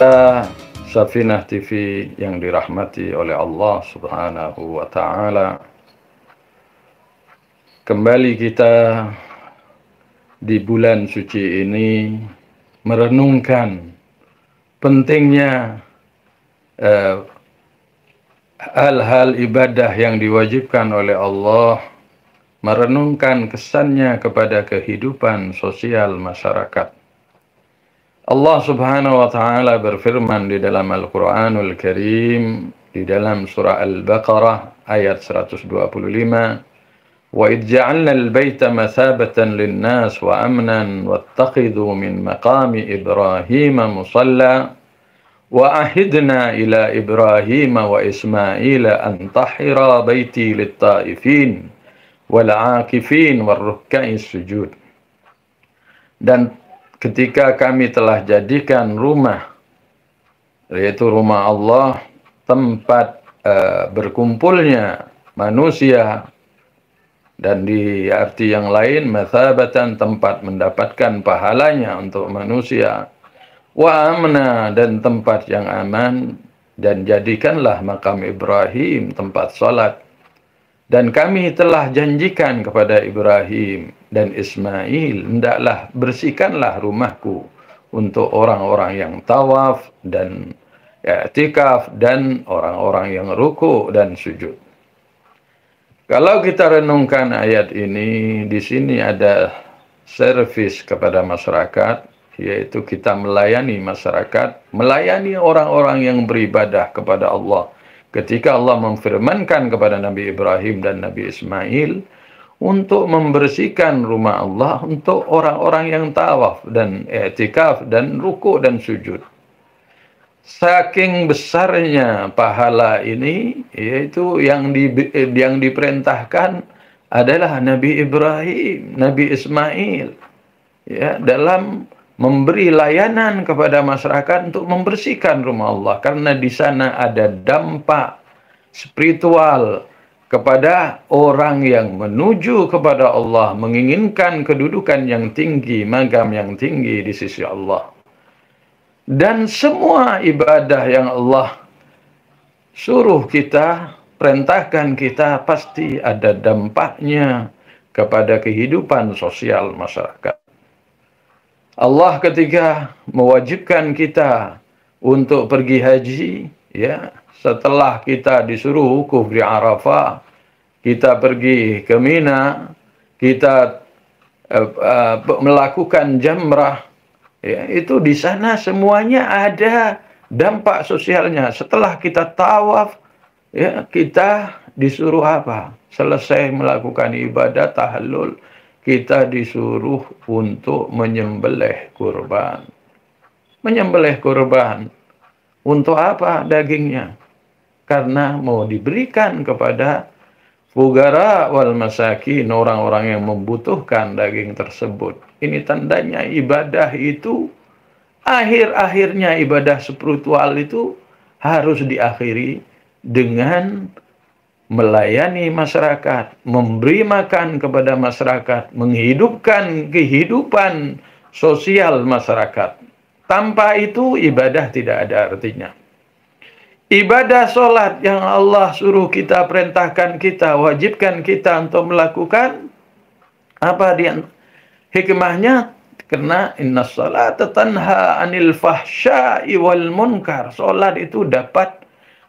Pemirsa Safinah TV yang dirahmati oleh Allah Subhanahu wa Ta'ala, kembali kita di bulan suci ini merenungkan pentingnya hal-hal ibadah yang diwajibkan oleh Allah, merenungkan kesannya kepada kehidupan sosial masyarakat. Allah Subhanahu wa Ta'ala berfirman di dalam Al-Quranul Karim, di dalam surah Al-Baqarah ayat 125, "Wa idh ja'alna al-baita mathabatan lin-nas wa amnan wattakhidhu min maqami Ibrahim musalla wa ahidna ila Ibrahim wa Ismaila an tahhira baiti lit-ta'ifin wal 'akifin war-ruk'is sujud." Dan ketika kami telah jadikan rumah, yaitu rumah Allah, tempat berkumpulnya manusia, dan di arti yang lain mathabatan, tempat mendapatkan pahalanya untuk manusia, wa amna, dan tempat yang aman, dan jadikanlah makam Ibrahim tempat salat. Dan kami telah janjikan kepada Ibrahim dan Ismail, hendaklah bersihkanlah rumahku untuk orang-orang yang tawaf dan i'tikaf dan orang-orang yang ruku dan sujud. Kalau kita renungkan ayat ini, di sini ada servis kepada masyarakat, yaitu kita melayani masyarakat, melayani orang-orang yang beribadah kepada Allah. Ketika Allah memfirmankan kepada Nabi Ibrahim dan Nabi Ismail untuk membersihkan rumah Allah untuk orang-orang yang tawaf dan i'tikaf dan ruku dan sujud. Saking besarnya pahala ini, yaitu yang diperintahkan adalah Nabi Ibrahim, Nabi Ismail, ya, dalam memberi layanan kepada masyarakat untuk membersihkan rumah Allah, karena di sana ada dampak spiritual kepada orang yang menuju kepada Allah, menginginkan kedudukan yang tinggi, makam yang tinggi di sisi Allah. Dan semua ibadah yang Allah suruh kita, perintahkan kita, pasti ada dampaknya kepada kehidupan sosial masyarakat. Allah ketika mewajibkan kita untuk pergi haji, ya, setelah kita disuruh wukuf di Arafah, kita pergi ke Mina, kita melakukan jamrah, ya, itu di sana semuanya ada dampak sosialnya. Setelah kita tawaf, ya, kita disuruh apa? Selesai melakukan ibadah tahallul, kita disuruh untuk menyembelih kurban. Menyembelih kurban. Untuk apa dagingnya? Karena mau diberikan kepada fugara wal masakin, orang-orang yang membutuhkan daging tersebut. Ini tandanya ibadah itu, akhir-akhirnya ibadah spiritual itu harus diakhiri dengan melayani masyarakat, memberi makan kepada masyarakat, menghidupkan kehidupan sosial masyarakat. Tanpa itu ibadah tidak ada artinya. Ibadah sholat yang Allah suruh kita, perintahkan kita, wajibkan kita untuk melakukan, apa dia hikmahnya? Karena inna sholata tanha anil fahsya'i wal munkar. Sholat itu dapat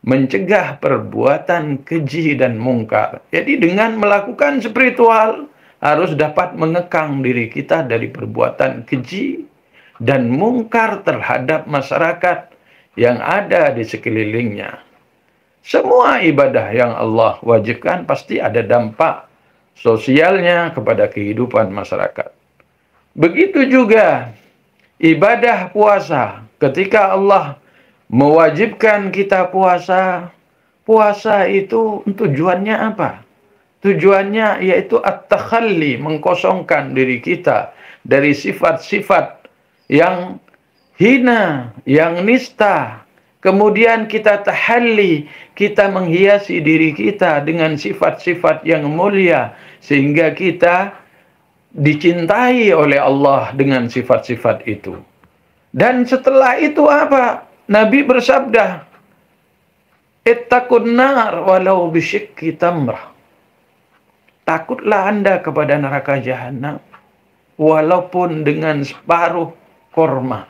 mencegah perbuatan keji dan mungkar. Jadi dengan melakukan spiritual harus dapat mengekang diri kita dari perbuatan keji dan mungkar terhadap masyarakat yang ada di sekelilingnya. Semua ibadah yang Allah wajibkan pasti ada dampak sosialnya kepada kehidupan masyarakat. Begitu juga ibadah puasa. Ketika Allah mewajibkan kita puasa, puasa itu tujuannya apa? Tujuannya yaitu at-takhalli, mengkosongkan diri kita dari sifat-sifat yang hina, yang nista. Kemudian kita tahalli, kita menghiasi diri kita dengan sifat-sifat yang mulia, sehingga kita dicintai oleh Allah dengan sifat-sifat itu. Dan setelah itu apa? Nabi bersabda, "Ittaqun nar walau bisyikki tamrah." Takutlah Anda kepada neraka jahanam walaupun dengan separuh kurma.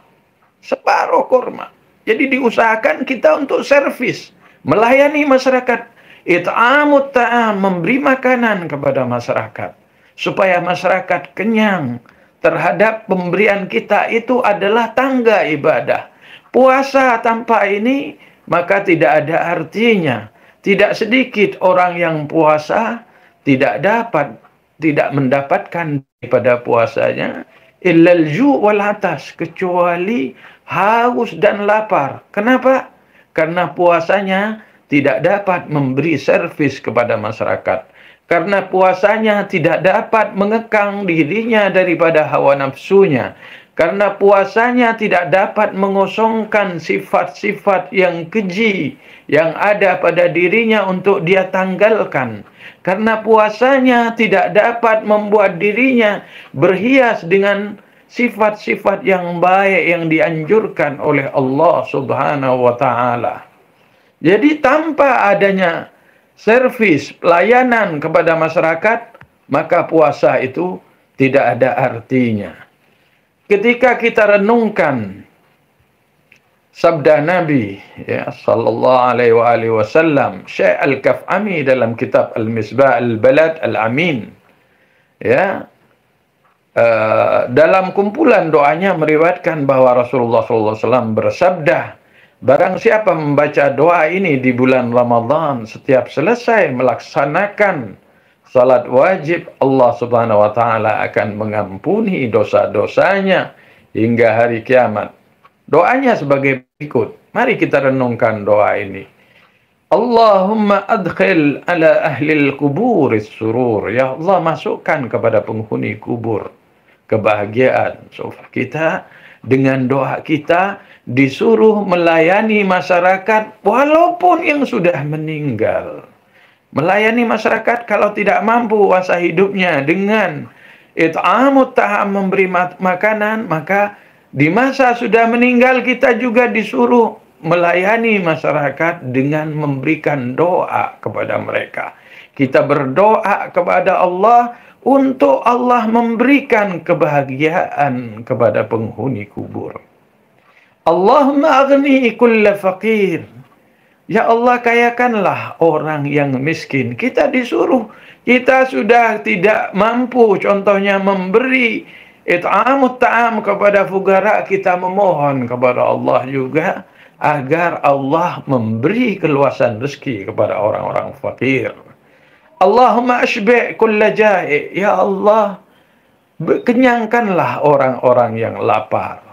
Separuh kurma. Jadi diusahakan kita untuk servis, melayani masyarakat. It'amut ta'am, memberi makanan kepada masyarakat supaya masyarakat kenyang terhadap pemberian kita. Itu adalah tangga ibadah. Puasa tanpa ini maka tidak ada artinya. Tidak sedikit orang yang puasa tidak mendapatkan daripada puasanya illal ju' wal atas, kecuali haus dan lapar. Kenapa? Karena puasanya tidak dapat memberi servis kepada masyarakat. Karena puasanya tidak dapat mengekang dirinya daripada hawa nafsunya. Karena puasanya tidak dapat mengosongkan sifat-sifat yang keji yang ada pada dirinya untuk dia tanggalkan. Karena puasanya tidak dapat membuat dirinya berhias dengan sifat-sifat yang baik yang dianjurkan oleh Allah Subhanahu wa Ta'ala. Jadi tanpa adanya servis pelayanan kepada masyarakat, maka puasa itu tidak ada artinya. Ketika kita renungkan sabda Nabi ya sallallahu alaihi wasallam, Syekh Al-Kaf'ami dalam kitab Al-Misbah Al-Balad Al-Amin, ya, dalam kumpulan doanya meriwayatkan bahwa Rasulullah SAW bersabda, barang siapa membaca doa ini di bulan Ramadan setiap selesai melaksanakan salat wajib, Allah Subhanahu wa Ta'ala akan mengampuni dosa-dosanya hingga hari kiamat. Doanya sebagai berikut. Mari kita renungkan doa ini. Allahumma adkhil ala ahlil kuburis surur. Ya Allah, masukkan kepada penghuni kubur kebahagiaan. So, kita dengan doa kita disuruh melayani masyarakat walaupun yang sudah meninggal. Melayani masyarakat kalau tidak mampu kuasa hidupnya dengan it'amut ta'am, memberi makanan, maka di masa sudah meninggal kita juga disuruh melayani masyarakat dengan memberikan doa kepada mereka. Kita berdoa kepada Allah untuk Allah memberikan kebahagiaan kepada penghuni kubur. Allahumma aghni kulla faqir. Ya Allah, kayakanlah orang yang miskin. Kita disuruh, kita sudah tidak mampu contohnya memberi it'amut ta'am kepada fugara, kita memohon kepada Allah juga agar Allah memberi keluasan rezeki kepada orang-orang fakir. Allahumma ashbi' kulla ja'i. Ya Allah, kenyangkanlah orang-orang yang lapar.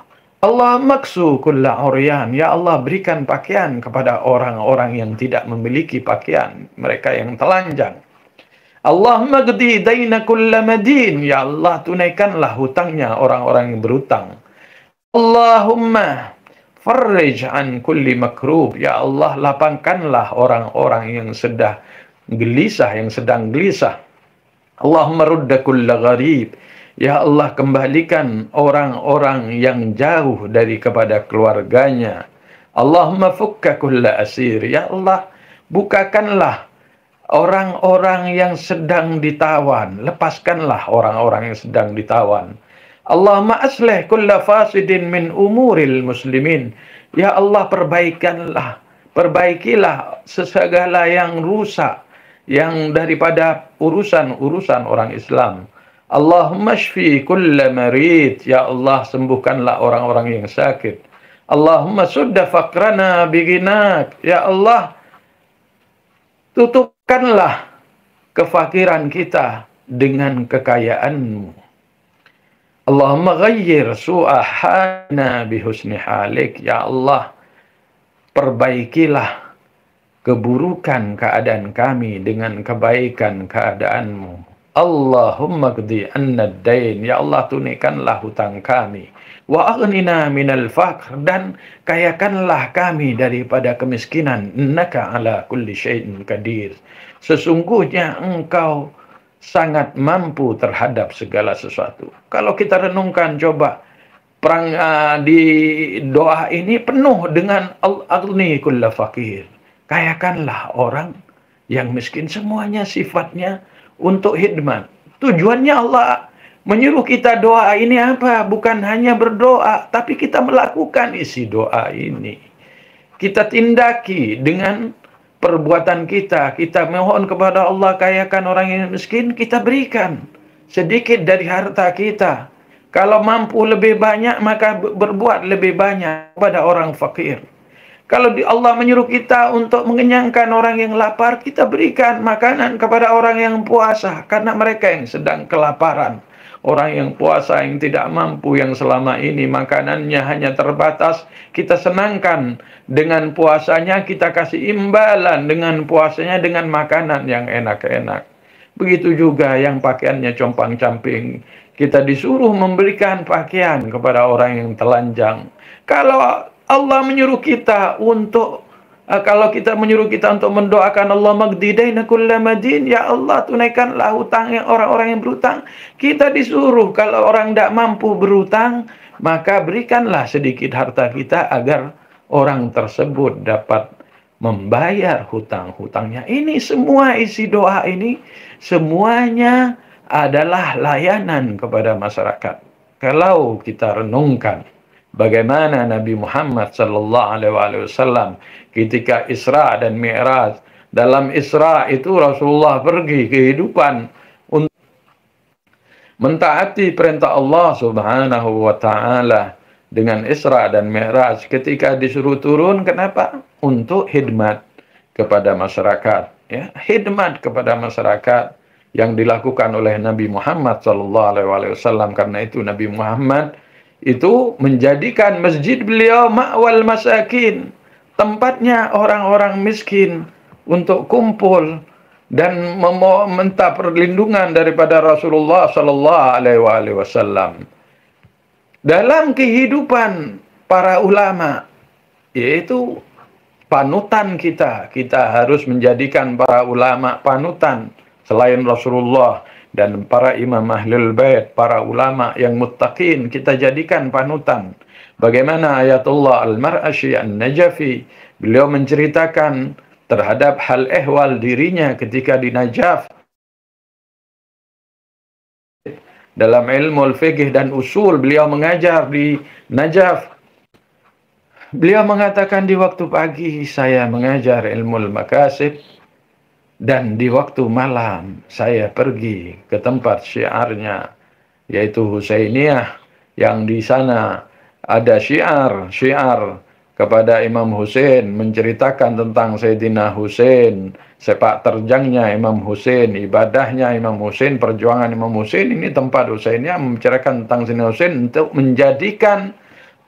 Allah maksu kulla uryan. Ya Allah, berikan pakaian kepada orang-orang yang tidak memiliki pakaian, mereka yang telanjang. Allahumma qdi daina kulla madin. Ya Allah, tunaikanlah hutangnya orang-orang yang berhutang. Allahumma farrij an kulli makrub. Ya Allah, lapangkanlah orang-orang yang sedang gelisah. Allahumma rudda kulla gharib. Ya Allah, kembalikan orang-orang yang jauh kepada keluarganya. Allahumma fukka kulla asir. Ya Allah, bukakanlah orang-orang yang sedang ditawan. Lepaskanlah orang-orang yang sedang ditawan. Allahumma aslih kulla fasidin min umuril muslimin. Ya Allah, perbaikilah segala yang rusak, yang daripada urusan-urusan orang Islam. Allahumma shfi kulla marid. Ya Allah, sembuhkanlah orang-orang yang sakit. Allahumma sudda faqrana bighinak. Ya Allah, tutupkanlah kefakiran kita dengan kekayaan-Mu. Allahumma ghayyir su'ahana bihusni halik. Ya Allah, perbaikilah keburukan keadaan kami dengan kebaikan keadaan-Mu. Allahumma qdi anna ad-dain. Ya Allah, tunaikanlah hutang kami. Wa aghnina minal faqr. Dan kayakanlah kami daripada kemiskinan. Innaka ala kulli syai'in qadir. Sesungguhnya Engkau sangat mampu terhadap segala sesuatu. Kalau kita renungkan, coba di doa ini penuh dengan al-aghni kulla faqir. Kayakanlah orang yang miskin, semuanya sifatnya untuk khidmat. Tujuannya Allah menyuruh kita doa ini apa? Bukan hanya berdoa, tapi kita melakukan isi doa ini. Kita tindaki dengan perbuatan kita. Kita mohon kepada Allah, kayakan orang yang miskin, kita berikan sedikit dari harta kita. Kalau mampu lebih banyak, maka berbuat lebih banyak kepada orang fakir. Kalau Allah menyuruh kita untuk mengenyangkan orang yang lapar, kita berikan makanan kepada orang yang puasa, karena mereka yang sedang kelaparan. Orang yang puasa, yang tidak mampu, yang selama ini makanannya hanya terbatas, kita senangkan dengan puasanya, kita kasih imbalan dengan puasanya dengan makanan yang enak-enak. Begitu juga yang pakaiannya compang-camping, kita disuruh memberikan pakaian kepada orang yang telanjang. Kalau Allah menyuruh kita untuk kalau kita menyuruh kita untuk mendoakan Allah magdidaina kullamadin, ya Allah tunaikanlah hutang yang orang-orang yang berhutang. Kita disuruh kalau orang tidak mampu berhutang, maka berikanlah sedikit harta kita agar orang tersebut dapat membayar hutang-hutangnya. Ini semua isi doa ini semuanya adalah layanan kepada masyarakat. Kalau kita renungkan bagaimana Nabi Muhammad SAW ketika Isra dan Mi'raj. Dalam Isra itu Rasulullah pergi kehidupan untuk mentaati perintah Allah Subhanahu wa Ta'ala. Dengan Isra dan Mi'raj, ketika disuruh turun, kenapa? Untuk khidmat kepada masyarakat. Ya, khidmat kepada masyarakat yang dilakukan oleh Nabi Muhammad SAW. Karena itu Nabi Muhammad itu menjadikan masjid beliau ma'wal masakin, tempatnya orang-orang miskin untuk kumpul dan meminta perlindungan daripada Rasulullah SAW. Dalam kehidupan para ulama, yaitu panutan kita harus menjadikan para ulama panutan selain Rasulullah. Dan para imam ahlul bait, para ulama yang muttaqin, kita jadikan panutan. Bagaimana Ayatullah Al-Mar'ashi An-Najafi, beliau menceritakan terhadap hal ehwal dirinya ketika di Najaf. Dalam ilmu al-fiqh dan usul, beliau mengajar di Najaf. Beliau mengatakan di waktu pagi saya mengajar ilmu al-makasib, dan di waktu malam saya pergi ke tempat syiarnya, yaitu Husainiyah, yang di sana ada syiar kepada Imam Husain, menceritakan tentang Sayyidina Husain, sepak terjangnya Imam Husain, ibadahnya Imam Husain, perjuangan Imam Husain. Ini tempat Husainiyah membicarakan tentang Sayyidina Husain untuk menjadikan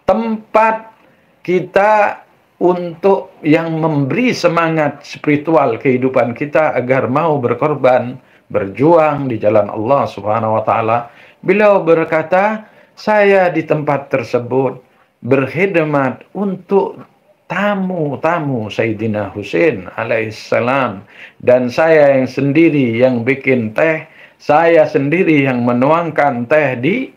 tempat kita untuk yang memberi semangat spiritual kehidupan kita agar mau berkorban, berjuang di jalan Allah Subhanahu wa Ta'ala. Beliau berkata, saya di tempat tersebut berkhidmat untuk tamu-tamu Sayyidina Husain alaihissalam, dan saya yang sendiri yang bikin teh, saya sendiri yang menuangkan teh di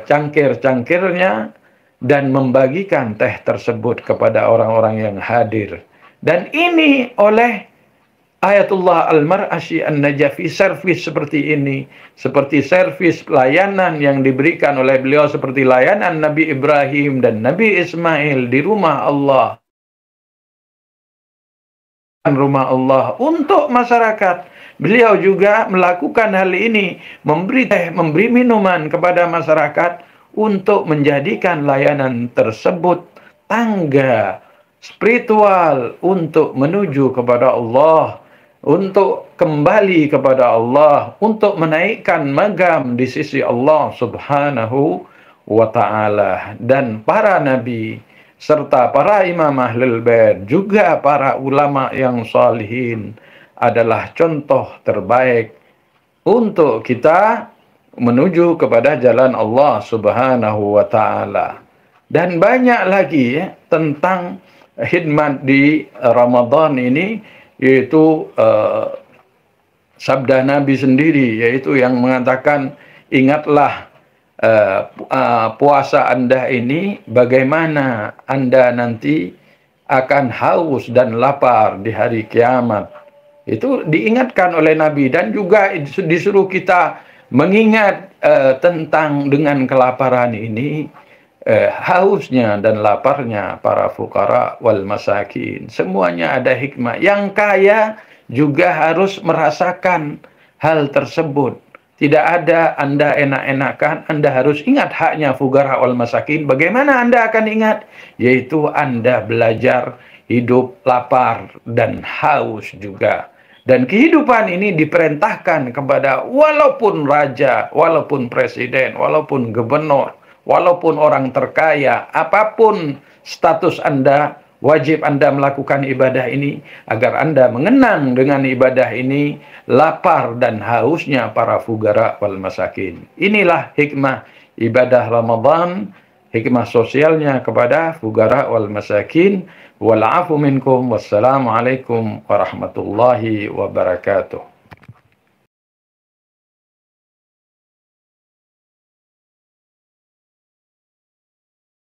cangkir-cangkirnya dan membagikan teh tersebut kepada orang-orang yang hadir. Dan ini oleh Ayatullah Al-Mar'ashi An-Najafi, servis seperti ini, seperti servis layanan yang diberikan oleh beliau, seperti layanan Nabi Ibrahim dan Nabi Ismail di rumah Allah. Rumah Allah untuk masyarakat. Beliau juga melakukan hal ini, memberi teh, memberi minuman kepada masyarakat, untuk menjadikan layanan tersebut tangga spiritual untuk menuju kepada Allah, untuk kembali kepada Allah, untuk menaikkan magam di sisi Allah Subhanahu wa Ta'ala. Dan para nabi serta para imam ahlul bait, juga para ulama yang salihin adalah contoh terbaik untuk kita menuju kepada jalan Allah Subhanahu wa Ta'ala. Dan banyak lagi tentang khidmat di Ramadan ini, yaitu sabda Nabi sendiri, yaitu yang mengatakan, ingatlah puasa Anda ini, bagaimana Anda nanti akan haus dan lapar di hari kiamat. Itu diingatkan oleh Nabi, dan juga disuruh kita mengingat tentang dengan kelaparan ini, hausnya dan laparnya para fukara wal masakin. Semuanya ada hikmah. Yang kaya juga harus merasakan hal tersebut. Tidak ada Anda enak-enakan, Anda harus ingat haknya fukara wal masakin. Bagaimana Anda akan ingat? Yaitu Anda belajar hidup lapar dan haus juga. Dan kehidupan ini diperintahkan kepada walaupun raja, walaupun presiden, walaupun gubernur, walaupun orang terkaya, apapun status Anda, wajib Anda melakukan ibadah ini agar Anda mengenang dengan ibadah ini lapar dan hausnya para fugara wal masakin. Inilah hikmah ibadah Ramadan, hikmah sosialnya kepada fugara wal masakin. Wal afu minkum. Wassalamualaikum warahmatullahi wabarakatuh.